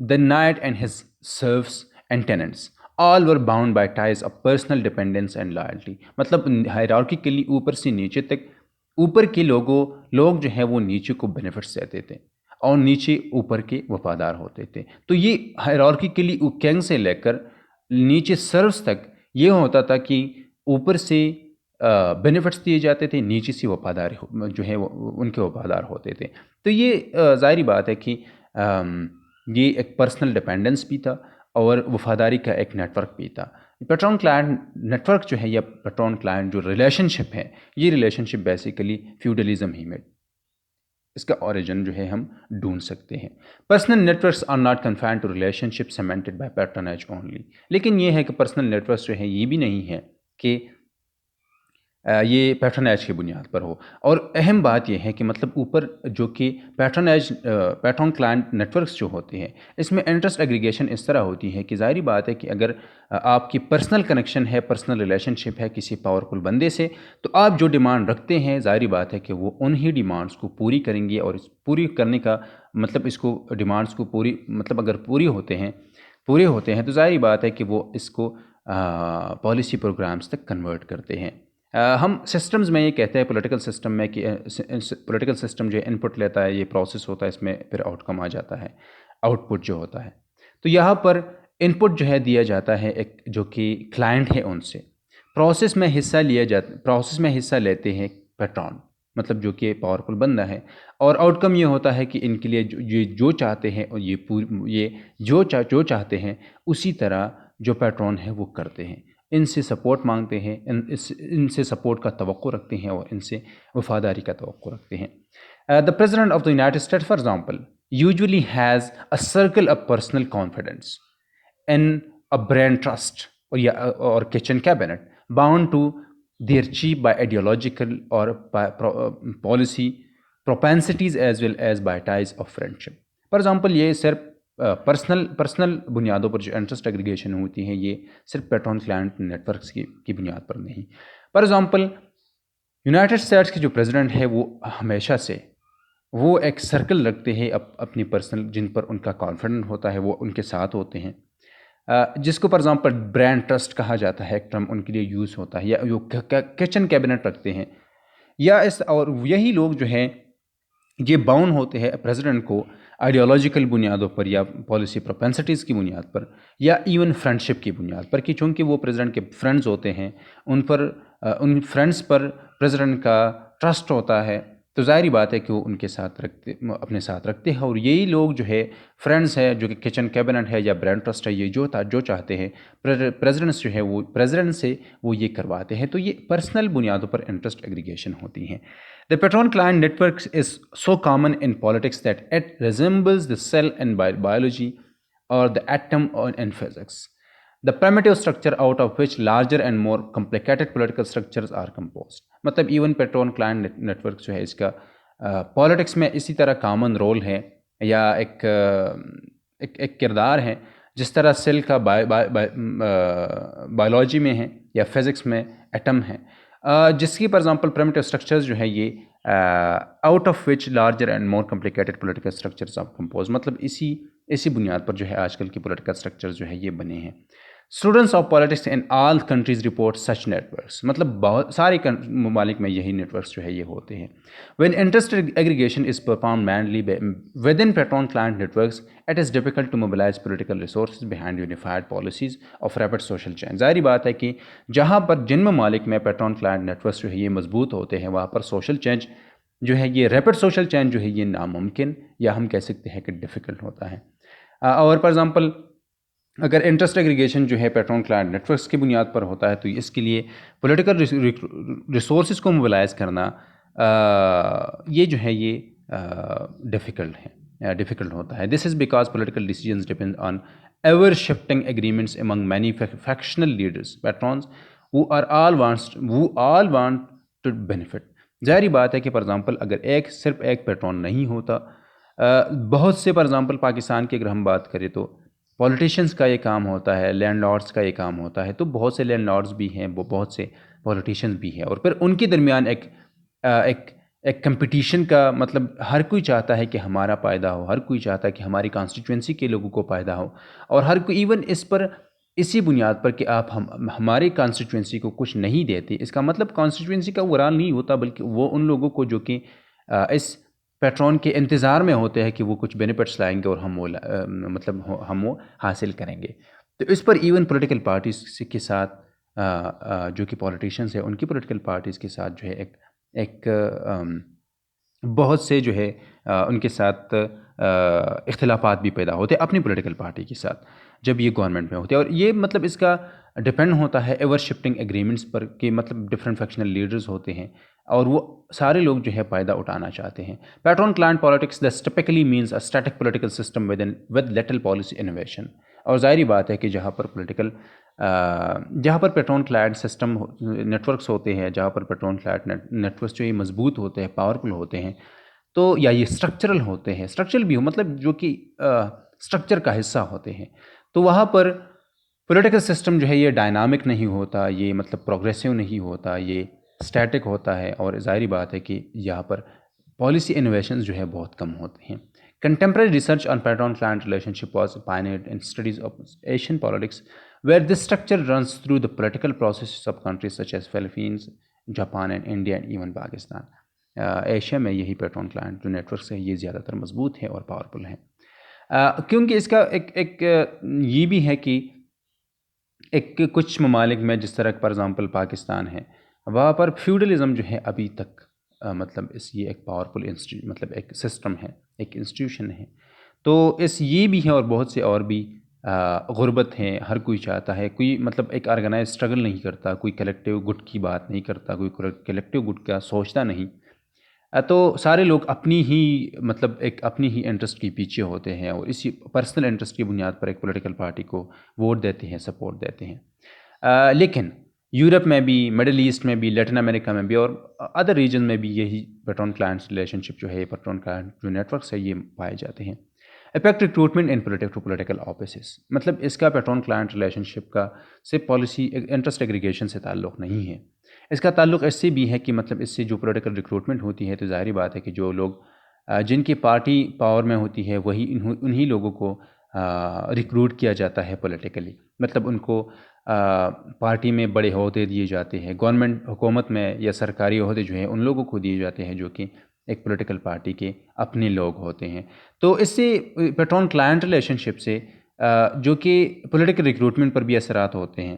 the knight and his serfs and tenants, all were bound by ties of personal dependence and loyalty. مطلب ہائرارکیکلی اوپر سے نیچے تک، اوپر کے لوگ جو ہیں وہ نیچے کو بینیفٹس دیتے تھے اور نیچے اوپر کے وفادار ہوتے تھے. تو یہ ہائرارکیکلی کنگ سے لے کر نیچے سروس تک یہ ہوتا تھا کہ اوپر سے بینیفٹس دیے جاتے تھے، نیچے سے وفادار جو ہے ان کے وفادار ہوتے تھے. تو یہ ظاہری بات ہے کہ یہ ایک پرسنل ڈپینڈنس بھی تھا اور وفاداری کا ایک نیٹ ورک بھی تھا. پیٹرون کلائنٹ نیٹ ورک جو ہے یا پیٹرون کلائنٹ جو ریلیشن شپ ہے، یہ ریلیشن شپ بیسیکلی فیوڈلزم ہی میں اس کا اوریجن جو ہے ہم ڈھونڈ سکتے ہیں. Personal networks are not confined to relationship cemented by patronage only. لیکن یہ ہے کہ پرسنل نیٹ ورکس جو ہے یہ بھی نہیں ہے کہ یہ پیٹرنیج کی بنیاد پر ہو. اور اہم بات یہ ہے کہ مطلب اوپر جو کہ پیٹرون کلائنٹ نیٹ ورکس جو ہوتے ہیں، اس میں انٹرسٹ ایگریگیشن اس طرح ہوتی ہے کہ ظاہری بات ہے کہ اگر آپ کی پرسنل کنیکشن ہے، پرسنل ریلیشن شپ ہے کسی پاورفل بندے سے، تو آپ جو ڈیمانڈ رکھتے ہیں ظاہری بات ہے کہ وہ انہی ڈیمانڈس کو پوری کریں گے. اور اس پوری کرنے کا مطلب اس کو ڈیمانڈس کو پوری مطلب اگر پورے ہوتے ہیں تو ظاہری بات ہے کہ وہ اس کو پالیسی پروگرامز تک کنورٹ کرتے ہیں. ہم سسٹمز میں یہ کہتے ہیں پولیٹیکل سسٹم میں کہ پولیٹیکل سسٹم جو ہے ان پٹ لیتا ہے، یہ پروسیس ہوتا ہے، اس میں پھر آؤٹ کم آ جاتا ہے، آؤٹ پٹ جو ہوتا ہے. تو یہاں پر ان پٹ جو ہے دیا جاتا ہے ایک جو کہ کلائنٹ ہے ان سے. پروسیس میں حصہ لیتے ہیں پیٹرون، مطلب جو کہ پاورفل بندہ ہے، اور آؤٹ کم یہ ہوتا ہے کہ ان کے لیے یہ جو چاہتے ہیں اور یہ جو چاہتے ہیں اسی طرح جو پیٹرون ہے وہ کرتے ہیں. ان سے سپورٹ مانگتے ہیں، ان سے سپورٹ کا توقع رکھتے ہیں اور ان سے وفاداری کا توقع رکھتے ہیں. The President of the United States, for example, usually has a circle of personal confidence in a brand trust or kitchen cabinet bound to their chief by ideological or by policy propensities as well as by ties of friendship. For example, یہ صرف personal بنیادوں پر جو interest aggregation ہوتی ہے یہ صرف Patreon client net works کی بنیاد پر نہیں. فار ایگزامپل یونائٹڈ اسٹیٹس کے جو پریزیڈنٹ ہے وہ ہمیشہ سے وہ ایک سرکل رکھتے ہیں اپنی پرسنل، جن پر ان کا کانفیڈنٹ ہوتا ہے، وہ ان کے ساتھ ہوتے ہیں، جس کو فار ایگزامپل برانڈ ٹرسٹ کہا جاتا ہے، ایک ٹرم ان کے لیے یوز ہوتا ہے. یا جو کچن کیبنٹ رکھتے ہیں، یا اور یہی لوگ جو ہیں یہ باؤنڈ ہوتے ہیں پریزیڈنٹ کو آئیڈیالوجیکل بنیادوں پر یا پالیسی پروپینسٹیز کی بنیاد پر یا ایون فرینڈشپ کی بنیاد پر، کہ چونکہ وہ پریزیڈنٹ کے فرینڈز ہوتے ہیں، ان فرینڈز پر پریزیڈنٹ کا ٹرسٹ ہوتا ہے. تو ظاہری بات ہے کہ وہ ان کے ساتھ اپنے ساتھ رکھتے ہیں. اور یہی لوگ جو ہے فرینڈز ہے، جو کہ کچن کیبنٹ ہے یا برانڈ ٹرسٹ ہے، یہ جو چاہتے ہیں پریزیڈنٹس جو ہے وہ پریزیڈنٹ سے وہ یہ کرواتے ہیں. تو یہ پرسنل بنیادوں پر انٹرسٹ ایگریگیشن ہوتی ہیں. The Patron-client network is so common in politics that it resembles the cell in biology or the atom in physics, the primitive structure out of which larger and more complicated political structures are composed. مطلب even patron client network جو ہے اس کا politics میں اسی طرح common rule ہے یا ایک کردار ہے جس طرح سیل کا بایولوجی میں ہے یا فزکس میں ایٹم ہے، جس کی فار ایگزامپل پرمیٹیو اسٹرکچرز جو ہے یہ out of which larger and more complicated political structures of compose. مطلب اسی بنیاد پر جو ہے آج کل کی پولیٹیکل اسٹرکچرز جو ہے یہ بنے ہیں. Students of politics in all countries report such networks. مطلب بہت سارے ممالک میں یہی نیٹ ورکس جو ہے یہ ہوتے ہیں. When interest aggregation is performed mainly within patron client networks it is difficult to mobilize political resources behind unified policies of rapid social change. ظاہری بات ہے کہ جہاں پر جن ممالک میں پیٹرون کلائنٹ نیٹ ورکس جو ہے یہ مضبوط ہوتے ہیں وہاں پر سوشل چینج جو ہے یہ ریپڈ سوشل چینج جو ہے یہ ناممکن یا ہم کہہ سکتے ہیں کہ ڈیفیکلٹ ہوتا ہے. اور فار ایگزامپل اگر انٹرسٹ ایگریگیشن جو ہے پیٹرون کلائنٹ نیٹ ورکس کی بنیاد پر ہوتا ہے تو اس کے لیے پولیٹیکل ریسورسز کو موبلائز کرنا یہ جو ہے یہ ڈیفیکلٹ ہوتا ہے. This is because political decisions depend on ever shifting agreements among many factional leaders patrons who all want to benefit. ظاہری بات ہے کہ فار ایگزامپل اگر صرف ایک پیٹرون نہیں ہوتا، بہت سے فار ایگزامپل پاکستان کی اگر ہم بات کریں تو پولیٹیشنز کا یہ کام ہوتا ہے، لینڈ لارڈس کا یہ کام ہوتا ہے. تو بہت سے لینڈ لارڈس بھی ہیں، وہ بہت سے پولیٹیشنز بھی ہیں، اور پھر ان کے درمیان ایک کمپٹیشن کا مطلب ہر کوئی چاہتا ہے کہ ہمارا فائدہ ہو، ہر کوئی چاہتا ہے کہ ہماری کانسٹیچوئنسی کے لوگوں کو فائدہ ہو، اور ہر کوئی ایون اس پر اسی بنیاد پر کہ آپ ہماری کانسٹیٹوئنسی کو کچھ نہیں دیتے، اس کا مطلب کانسٹیٹوئنسی کا اوورال نہیں ہوتا، بلکہ وہ ان لوگوں کو جو کہ اس پیٹرون کے انتظار میں ہوتے ہیں کہ وہ کچھ بینیفٹس لائیں گے اور ہم وہ حاصل کریں گے۔ تو اس پر ایون پولیٹیکل پارٹیز کے ساتھ جو کہ پولیٹیشنز ہیں، ان کی پولیٹیکل پارٹیز کے ساتھ جو ہے ایک بہت سے جو ہے ان کے ساتھ اختلافات بھی پیدا ہوتے ہیں اپنی پولیٹیکل پارٹی کے ساتھ جب یہ گورنمنٹ میں ہوتے ہیں، اور یہ مطلب اس کا ڈپینڈ ہوتا ہے ایور شفٹنگ ایگریمنٹس پر کہ مطلب ڈفرینٹ فیکشنل لیڈرز ہوتے ہیں اور وہ سارے لوگ جو ہے فائدہ اٹھانا چاہتے ہیں۔ Patron client politics this typically means a static political system with little policy innovation, اور ظاہری بات ہے کہ جہاں پر patron client system networks ہوتے ہیں، جہاں پر پیٹرون کلائنٹ نیٹ ورکس جو یہ مضبوط ہوتے ہیں، پاورفل ہوتے ہیں، تو یا یہ اسٹرکچرل ہوتے ہیں، اسٹرکچرل بھی ہو مطلب جو کہ اسٹرکچر کا حصہ ہوتے ہیں، تو وہاں پر پولیٹیکل سسٹم جو ہے یہ ڈائنامک نہیں ہوتا، یہ مطلب پروگریسو نہیں ہوتا، یہ اسٹیٹک ہوتا ہے، اور ظاہری بات ہے کہ یہاں پر پالیسی انوویشنز جو ہے بہت کم ہوتے ہیں۔ Contemporary research on Patreon client relation ship was pioneered in studies of Asian politics where this structure runs through the political processes of countries such as Philippines, Japan and India and even Pakistan۔ Asia میں یہی Patreon client جو networks ہے یہ زیادہ تر مضبوط ہے اور پاورفل ہیں، کیونکہ اس کا ایک یہ بھی ہے کہ کچھ ممالک میں جس طرح فار ایگزامپل پاکستان ہے، وہاں پر فیوڈلزم جو ہے ابھی تک مطلب یہ ایک پاورفل مطلب ایک سسٹم ہے، ایک انسٹیٹیوشن ہے، تو یہ بھی ہے اور بہت سے اور بھی غربت ہیں، ہر کوئی چاہتا ہے، کوئی مطلب ایک آرگنائز اسٹرگل نہیں کرتا، کوئی کلیکٹیو گڈ کی بات نہیں کرتا، کوئی کلیکٹیو گڈ کا سوچتا نہیں، تو سارے لوگ اپنی ہی انٹرسٹ کے پیچھے ہوتے ہیں اور اسی پرسنل انٹرسٹ کی بنیاد پر ایک پولیٹیکل پارٹی کو ووٹ دیتے ہیں، سپورٹ دیتے ہیں۔ لیکن یورپ میں بھی، مڈل ایسٹ میں بھی، لیٹن امریکہ میں بھی اور ادر ریجن میں بھی یہی پیٹرون کلائنٹس ریلیشن شپ جو ہے، پیٹرون کلائنٹ جو نیٹ ورکس ہے یہ پائے جاتے ہیں۔ Affect recruitment in political offices, مطلب اس کا پیٹرون کلائنٹ ریلیشن شپ کا صرف پالیسی انٹرسٹ ایگریگیشن سے تعلق نہیں ہے، اس کا تعلق اس سے بھی ہے کہ مطلب اس سے جو پولیٹیکل ریکروٹمنٹ ہوتی ہے تو ظاہری بات ہے کہ جو لوگ جن کی پارٹی پاور میں ہوتی ہے وہی انہی لوگوں کو ریکروٹ کیا جاتا ہے پولیٹیکلی، مطلب ان کو پارٹی میں بڑے عہدے دیے جاتے ہیں، گورنمنٹ حکومت میں یا سرکاری عہدے جو ہیں ان لوگوں کو دیے جاتے ہیں جو کہ ایک پولیٹیکل پارٹی کے اپنے لوگ ہوتے ہیں۔ تو اس سے پیٹرون کلائنٹ ریلیشن شپ سے جو کہ پولیٹیکل ریکروٹمنٹ پر بھی اثرات ہوتے ہیں،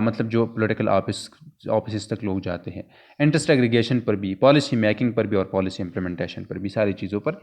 مطلب جو پولیٹیکل آفیسز تک لوگ جاتے ہیں، انٹرسٹ ایگریگیشن پر بھی، پالیسی میکنگ پر بھی اور پالیسی امپلیمنٹیشن پر بھی، ساری چیزوں پر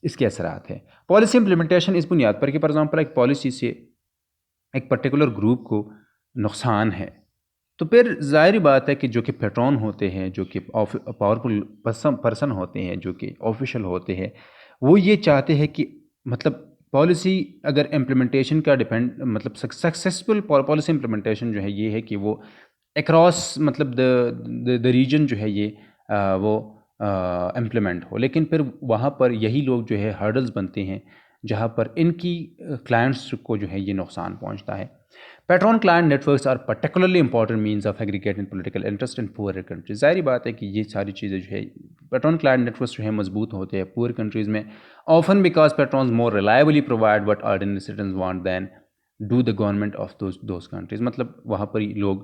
اس کے اثرات ہیں۔ پالیسی امپلیمنٹیشن اس بنیاد پر کہ فار ایگزامپل ایک پالیسی سے ایک پرٹیکولر گروپ کو نقصان ہے، تو پھر ظاہری بات ہے کہ جو کہ پیٹرون ہوتے ہیں، جو کہ پاورفل پرسن ہوتے ہیں، جو کہ آفیشل ہوتے ہیں، وہ یہ چاہتے ہیں کہ مطلب پالیسی اگر امپلیمنٹیشن کا مطلب سکسیسفل پالیسی امپلیمنٹیشن جو ہے یہ ہے کہ وہ اکراس مطلب دا ریجن جو ہے یہ وہ امپلیمنٹ ہو، لیکن پھر وہاں پر یہی لوگ جو ہے ہرڈلز بنتے ہیں جہاں پر ان کی کلائنٹس کو جو ہے یہ نقصان پہنچتا ہے۔ Patron client networks are particularly important means of aggregating political interest in poor countries. ظاہری بات ہے کہ یہ ساری چیزیں جو ہے پیٹرون کلائنٹ نیٹ ورکس جو ہے مضبوط ہوتے ہیں پور کنٹریز میں، often because patrons more reliably provide what ordinary citizens want than do the government of those countries, مطلب وہاں پر لوگ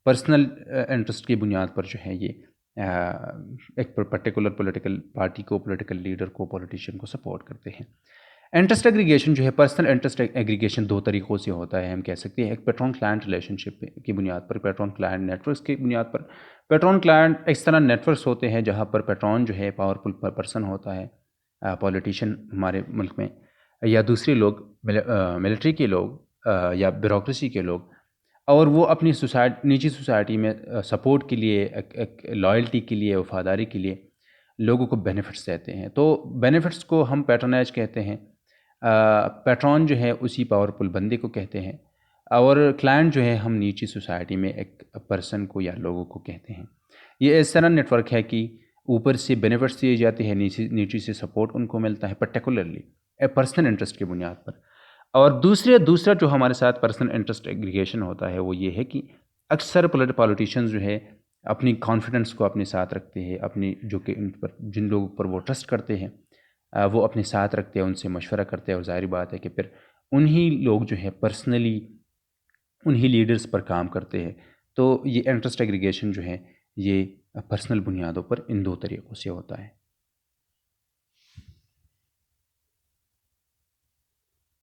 پرسنل انٹرسٹ کی بنیاد پر جو ہے یہ ایک پرٹیکولر پولیٹیکل پارٹی کو، پولیٹیکل لیڈر کو، پولیٹیشین کو سپورٹ کرتے ہیں۔ انٹرسٹ ایگریگیشن جو ہے، پرسنل انٹرسٹ ایگریگیشن دو طریقوں سے ہوتا ہے، ہم کہہ سکتے ہیں ایک پیٹرون کلائنٹ ریلیشن شپ کی بنیاد پر، پیٹرون کلائنٹ نیٹ ورکس کی بنیاد پر۔ پیٹرون کلائنٹ اس طرح نیٹ ورکس ہوتے ہیں جہاں پر پیٹرون جو ہے پاورفل پرسن ہوتا ہے، پولیٹیشین ہمارے ملک میں، یا دوسرے لوگ ملٹری کے لوگ یا بیوروکریسی کے لوگ، اور وہ اپنی نجی سوسائٹی میں سپورٹ کے لیے، ایک لائلٹی کے لیے، وفاداری کے لیے لوگوں کو بینیفٹس دیتے ہیں، تو بینیفٹس کو ہم پیٹرونیج کہتے ہیں۔ پیٹرون جو ہے اسی پاورفل بندے کو کہتے ہیں، اور کلائنٹ جو ہے ہم نیچی سوسائٹی میں ایک پرسن کو یا لوگوں کو کہتے ہیں۔ یہ اس طرح نیٹ ورک ہے کہ اوپر سے بینیفٹس دیے جاتے ہیں، نیچی سے سپورٹ ان کو ملتا ہے پرٹیکولرلی پرسنل انٹرسٹ کی بنیاد پر۔ اور دوسرا جو ہمارے ساتھ پرسنل انٹرسٹ ایگریگیشن ہوتا ہے وہ یہ ہے کہ اکثر پولیٹیشینز جو ہے اپنی کانفیڈنس کو اپنے ساتھ رکھتے ہیں، اپنی جو کہ ان پر جن لوگوں پر وہ ٹرسٹ کرتے ہیں وہ اپنے ساتھ رکھتے ہیں، ان سے مشورہ کرتے ہیں، اور ظاہری بات ہے کہ پھر انہی لوگ جو ہے پرسنلی انہی لیڈرز پر کام کرتے ہیں. تو یہ انٹرسٹ ایگریگیشن جو ہے یہ پرسنل بنیادوں پر ان دو طریقوں سے ہوتا ہے.